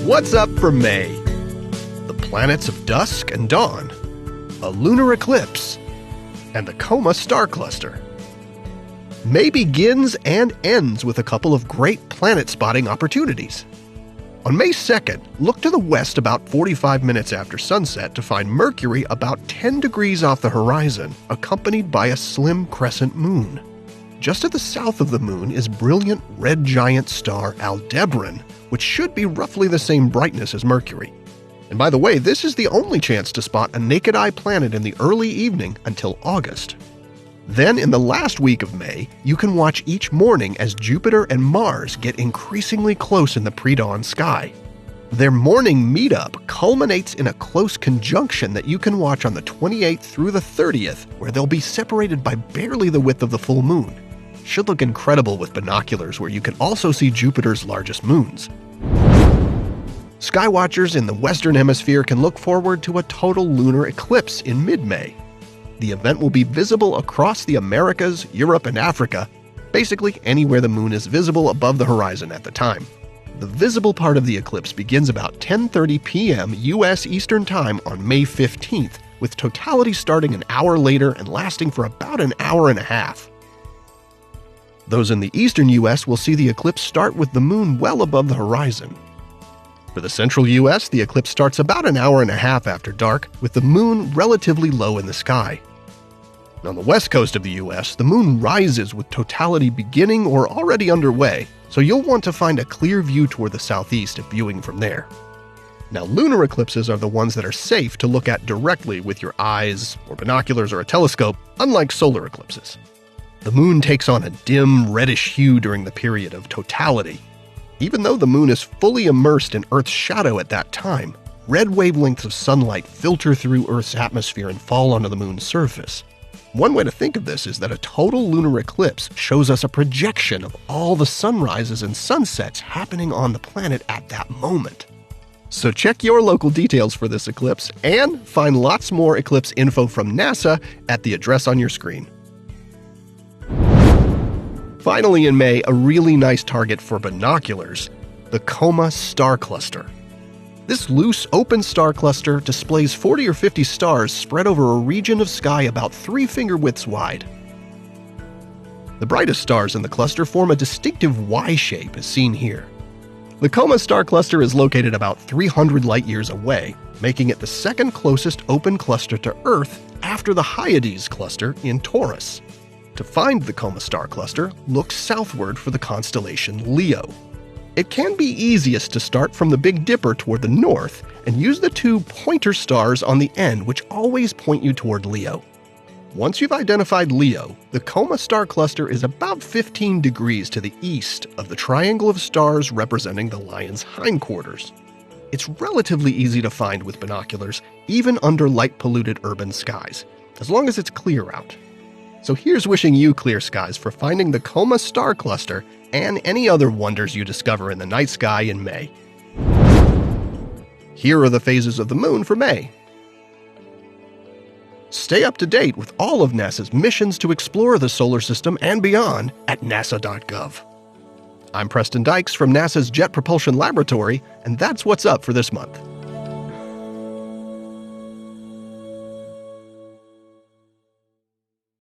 What's up for May? The planets of dusk and dawn, a lunar eclipse, and the Coma star cluster. May begins and ends with a couple of great planet spotting opportunities. On May 2nd, look to the west about 45 minutes after sunset to find Mercury about 10 degrees off the horizon, accompanied by a slim crescent moon. Just to the south of the moon is brilliant red giant star Aldebaran, which should be roughly the same brightness as Mercury. And by the way, this is the only chance to spot a naked-eye planet in the early evening until August. Then, in the last week of May, you can watch each morning as Jupiter and Mars get increasingly close in the pre-dawn sky. Their morning meetup culminates in a close conjunction that you can watch on the 28th through the 30th, where they'll be separated by barely the width of the full moon. Should look incredible with binoculars, where you can also see Jupiter's largest moons. Skywatchers in the Western Hemisphere can look forward to a total lunar eclipse in mid-May. The event will be visible across the Americas, Europe, and Africa, basically anywhere the moon is visible above the horizon at the time. The visible part of the eclipse begins about 10:30 p.m. U.S. Eastern Time on May 15th, with totality starting an hour later and lasting for about an hour and a half. Those in the eastern U.S. will see the eclipse start with the moon well above the horizon. For the central U.S., the eclipse starts about an hour and a half after dark, with the moon relatively low in the sky. On the west coast of the U.S., the moon rises with totality beginning or already underway, so you'll want to find a clear view toward the southeast if viewing from there. Now, lunar eclipses are the ones that are safe to look at directly with your eyes or binoculars or a telescope, unlike solar eclipses. The moon takes on a dim, reddish hue during the period of totality. Even though the moon is fully immersed in Earth's shadow at that time, red wavelengths of sunlight filter through Earth's atmosphere and fall onto the moon's surface. One way to think of this is that a total lunar eclipse shows us a projection of all the sunrises and sunsets happening on the planet at that moment. So check your local details for this eclipse and find lots more eclipse info from NASA at the address on your screen. Finally in May, a really nice target for binoculars, the Coma star cluster. This loose, open star cluster displays 40 or 50 stars spread over a region of sky about 3 finger widths wide. The brightest stars in the cluster form a distinctive Y shape as seen here. The Coma star cluster is located about 300 light-years away, making it the second closest open cluster to Earth after the Hyades cluster in Taurus. To find the Coma star cluster, look southward for the constellation Leo. It can be easiest to start from the Big Dipper toward the north and use the 2 pointer stars on the end, which always point you toward Leo. Once you've identified Leo, the Coma star cluster is about 15 degrees to the east of the triangle of stars representing the lion's hindquarters. It's relatively easy to find with binoculars, even under light-polluted urban skies, as long as it's clear out. So here's wishing you clear skies for finding the Coma star cluster and any other wonders you discover in the night sky in May. Here are the phases of the moon for May. Stay up to date with all of NASA's missions to explore the solar system and beyond at nasa.gov. I'm Preston Dykes from NASA's Jet Propulsion Laboratory, and that's what's up for this month.